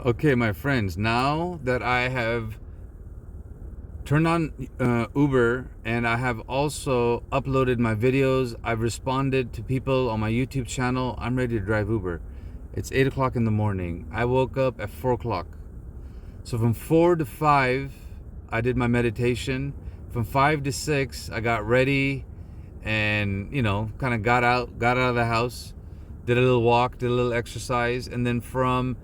Okay, my friends, now that I have turned on Uber and I have also uploaded my videos, I've responded to people on my YouTube channel, I'm ready to drive Uber. It's 8 o'clock in the morning. I woke up at 4 o'clock. So from 4 to 5, I did my meditation. From 5 to 6, I got ready and, kind of got out of the house, did a little walk, did a little exercise. And then from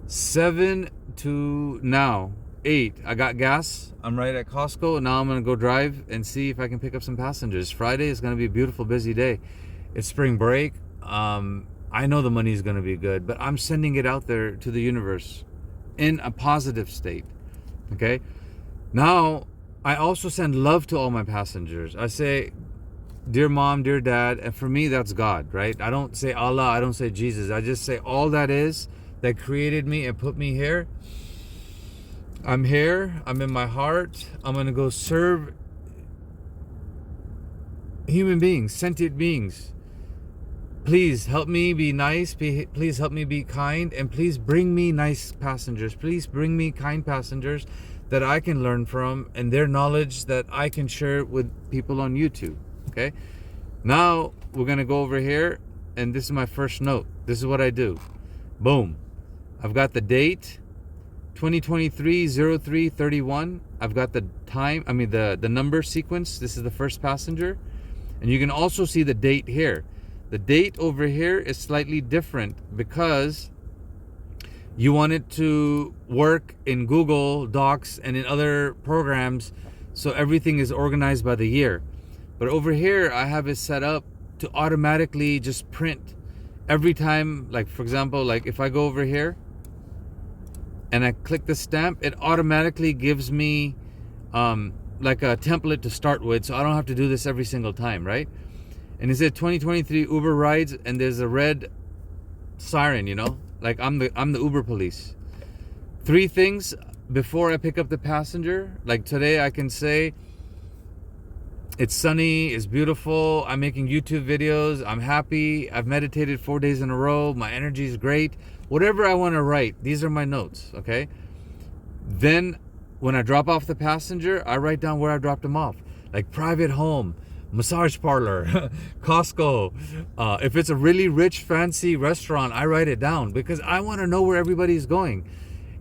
7 to now 8, I got gas. I'm right at Costco. Now I'm gonna go drive and see if I can pick up some passengers. Friday is gonna be a beautiful, busy day. It's spring break. I know the money is gonna be good, but I'm sending it out there to the universe in a positive state. Okay. Now I also send love to all my passengers. I say, dear mom, dear dad, and for me that's God, right? I don't say Allah, I don't say Jesus. I just say all that is that created me and put me here. I'm here. I'm in my heart. I'm going to go serve human beings, sentient beings. Please help me be nice. Please help me be kind. And please bring me nice passengers. Please bring me kind passengers that I can learn from and their knowledge that I can share with people on YouTube. Okay? Now we're going to go over here. And this is my first note. This is what I do. Boom. I've got the date, 2023-03-31. I've got the time, the number sequence. This is the first passenger. And you can also see the date here. The date over here is slightly different because you want it to work in Google Docs and in other programs, so everything is organized by the year. But over here, I have it set up to automatically just print every time. Like, for example, like if I go over here and I click the stamp, it automatically gives me like a template to start with, so I don't have to do this every single time, right? And it said 2023 Uber rides, and there's a red siren, like I'm the Uber police. 3 things before I pick up the passenger. Like today I can say it's sunny, it's beautiful, I'm making YouTube videos, I'm happy, I've meditated 4 days in a row, my energy is great. Whatever I want to write, these are my notes, okay? Then when I drop off the passenger, I write down where I dropped them off. Like private home, massage parlor, Costco. If it's a really rich, fancy restaurant, I write it down because I want to know where everybody's going.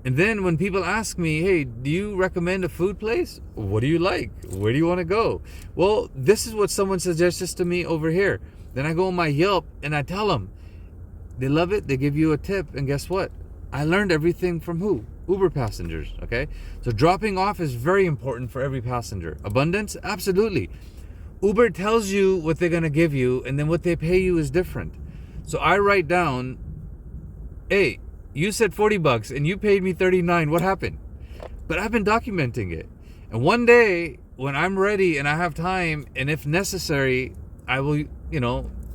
And then when people ask me, hey, do you recommend a food place? What do you like? Where do you want to go? Well, this is what someone suggests to me over here. Then I go on my Yelp and I tell them. They love it. They give you a tip. And guess what? I learned everything from who? Uber passengers. Okay. So dropping off is very important for every passenger. Abundance? Absolutely. Uber tells you what they're going to give you, and then what they pay you is different. So I write down, hey, you said $40 and you paid me $39. What happened? But I've been documenting it. And one day when I'm ready and I have time, and if necessary, I will,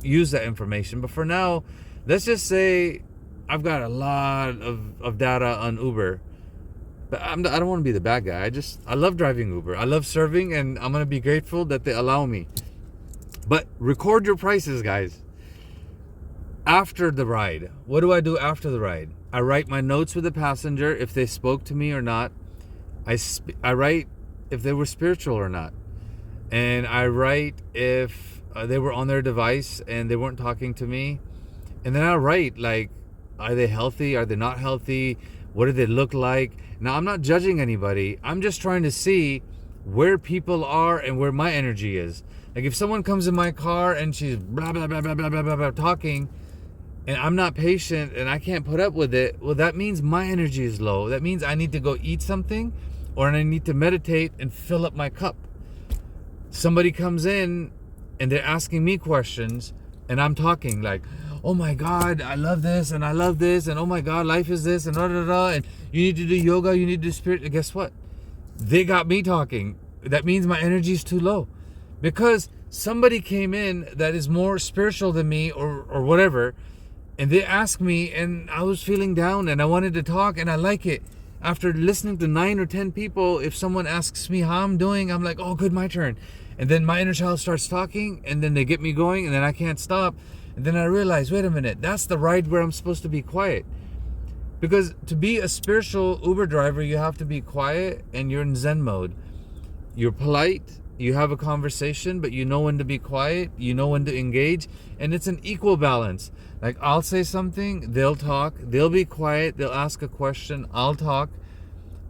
use that information. But for now, let's just say I've got a lot of data on Uber, but I don't want to be the bad guy. I love driving Uber. I love serving, and I'm going to be grateful that they allow me. But record your prices, guys. After the ride, what do I do after the ride? I write my notes with the passenger, if they spoke to me or not. I write if they were spiritual or not. And I write if they were on their device and they weren't talking to me. And then I write, like, are they healthy? Are they not healthy? What do they look like? Now, I'm not judging anybody. I'm just trying to see where people are and where my energy is. Like, if someone comes in my car and she's blah, blah, blah, blah, blah, blah, blah, blah, talking, and I'm not patient and I can't put up with it, well, that means my energy is low. That means I need to go eat something, or I need to meditate and fill up my cup. Somebody comes in and they're asking me questions, and I'm talking like, oh my God, I love this and I love this, and oh my God, life is this, and da da da, and you need to do yoga, you need to do spirit. And guess what? They got me talking. That means my energy is too low, because somebody came in that is more spiritual than me, or whatever, and they asked me, and I was feeling down and I wanted to talk, and I like it. After listening to 9 or 10 people, if someone asks me how I'm doing, I'm like, oh, good, my turn. And then my inner child starts talking, and then they get me going, and then I can't stop. And then I realize, wait a minute, that's the ride where I'm supposed to be quiet. Because to be a spiritual Uber driver, you have to be quiet and you're in Zen mode. You're polite, you have a conversation, but you know when to be quiet, you know when to engage, and it's an equal balance. Like, I'll say something, they'll talk, they'll be quiet, they'll ask a question, I'll talk,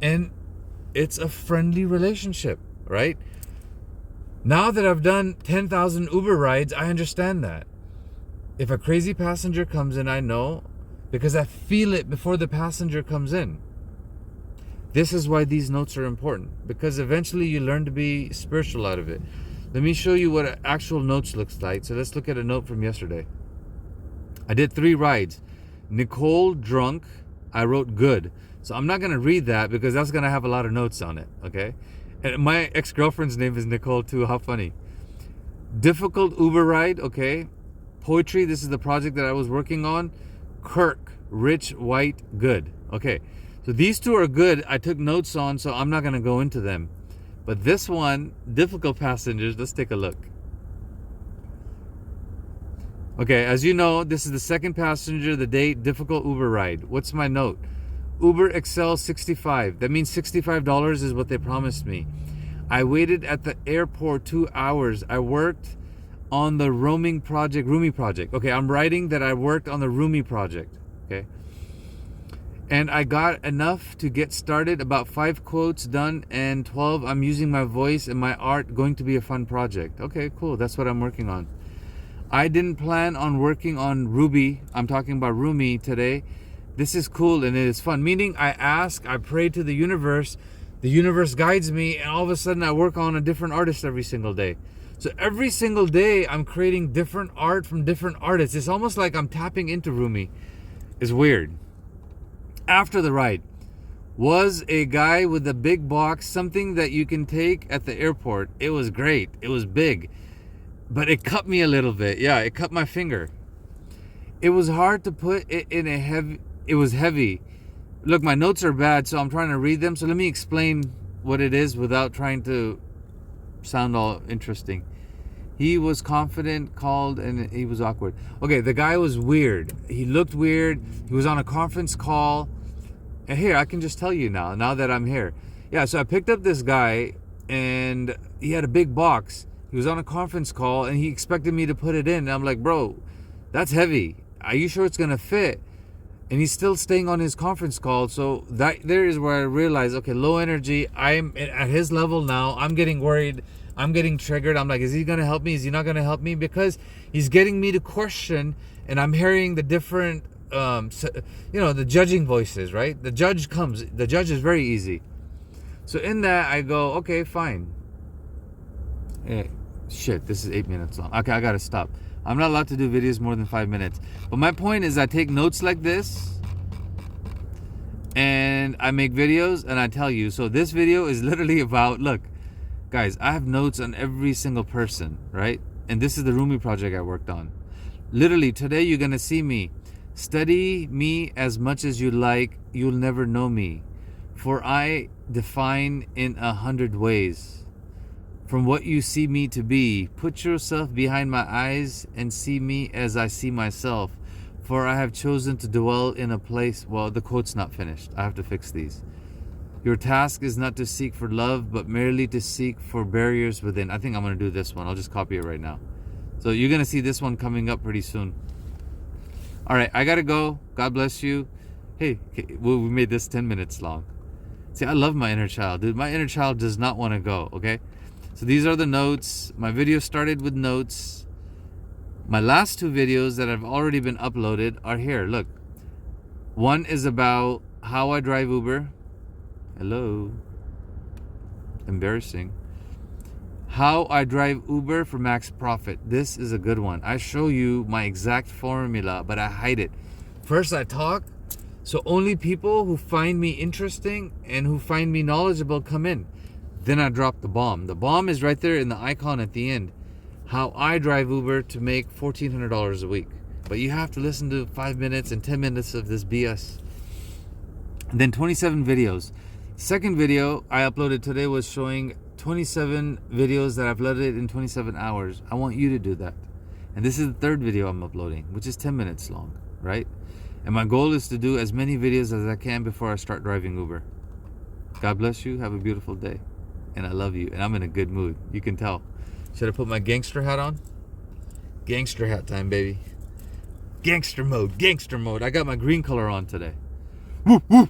and it's a friendly relationship, right? Now that I've done 10,000 Uber rides, I understand that. If a crazy passenger comes in, I know, because I feel it before the passenger comes in. This is why these notes are important, because eventually you learn to be spiritual out of it. Let me show you what actual notes looks like. So let's look at a note from yesterday. I did 3 rides. Nicole drunk, I wrote good. So I'm not going to read that because that's going to have a lot of notes on it, okay? And my ex-girlfriend's name is Nicole too. How funny. Difficult Uber ride, okay? Poetry, this is the project that I was working on. Kirk, rich, white, good. Okay, so these 2 are good. I took notes on, so I'm not going to go into them. But this one, difficult passengers, let's take a look. Okay, as you know, this is the second passenger of the day, difficult Uber ride. What's my note? Uber Excel 65. That means $65 is what they promised me. I waited at the airport 2 hours. I worked on the Rumi project. Okay, I'm writing that I worked on the Rumi project. Okay. And I got enough to get started, about 5 quotes done, and 12, I'm using my voice and my art, going to be a fun project. Okay, cool. That's what I'm working on. I didn't plan on working on Ruby. I'm talking about Rumi today. This is cool and it is fun. Meaning I pray to the universe guides me, and all of a sudden I work on a different artist every single day. So every single day I'm creating different art from different artists. It's almost like I'm tapping into Rumi. It's weird. After the ride was a guy with a big box, something that you can take at the airport. It was great. It was big. But it cut me a little bit. Yeah, it cut my finger. It was hard to put it in a heavy... It was heavy. Look, my notes are bad, so I'm trying to read them. So let me explain what it is without trying to sound all interesting. He was confident, called, and he was awkward. Okay, the guy was weird. He looked weird. He was on a conference call. And here, I can just tell you now that I'm here. Yeah, so I picked up this guy, and he had a big box. He was on a conference call, and he expected me to put it in. And I'm like, bro, that's heavy. Are you sure it's going to fit? And he's still staying on his conference call. So that there is where I realized, okay, low energy. I'm at his level now. I'm getting worried. I'm getting triggered. I'm like, is he going to help me? Is he not going to help me? Because he's getting me to question, and I'm hearing the different, the judging voices, right? The judge comes. The judge is very easy. So in that, I go, okay, fine. Shit, this is 8 minutes long. Okay, I got to stop. I'm not allowed to do videos more than 5 minutes. But my point is I take notes like this and I make videos and I tell you. So this video is literally about, look, guys, I have notes on every single person, right? And this is the Rumi project I worked on. Literally, today you're going to see me. Study me as much as you like. You'll never know me. For I define in 100 ways. From what you see me to be, put yourself behind my eyes and see me as I see myself. For I have chosen to dwell in a place... Well, the quote's not finished. I have to fix these. Your task is not to seek for love, but merely to seek for barriers within. I think I'm going to do this one. I'll just copy it right now. So you're going to see this one coming up pretty soon. All right, I got to go. God bless you. Hey, we made this 10 minutes long. See, I love my inner child, dude. My inner child does not want to go, okay? So these are the notes. My video started with notes. My last 2 videos that have already been uploaded are here. Look. One is about how I drive Uber. Hello. Embarrassing. How I drive Uber for max profit. This is a good one. I show you my exact formula, but I hide it. First I talk, so only people who find me interesting and who find me knowledgeable come in. Then I drop the bomb. The bomb is right there in the icon at the end. How I drive Uber to make $1,400 a week. But you have to listen to 5 minutes and 10 minutes of this BS. And then 27 videos. Second video I uploaded today was showing 27 videos that I've uploaded in 27 hours. I want you to do that. And this is the third video I'm uploading, which is 10 minutes long, right? And my goal is to do as many videos as I can before I start driving Uber. God bless you. Have a beautiful day. And I love you. And I'm in a good mood. You can tell. Should I put my gangster hat on? Gangster hat time, baby. Gangster mode. Gangster mode. I got my green color on today. Woo, woo.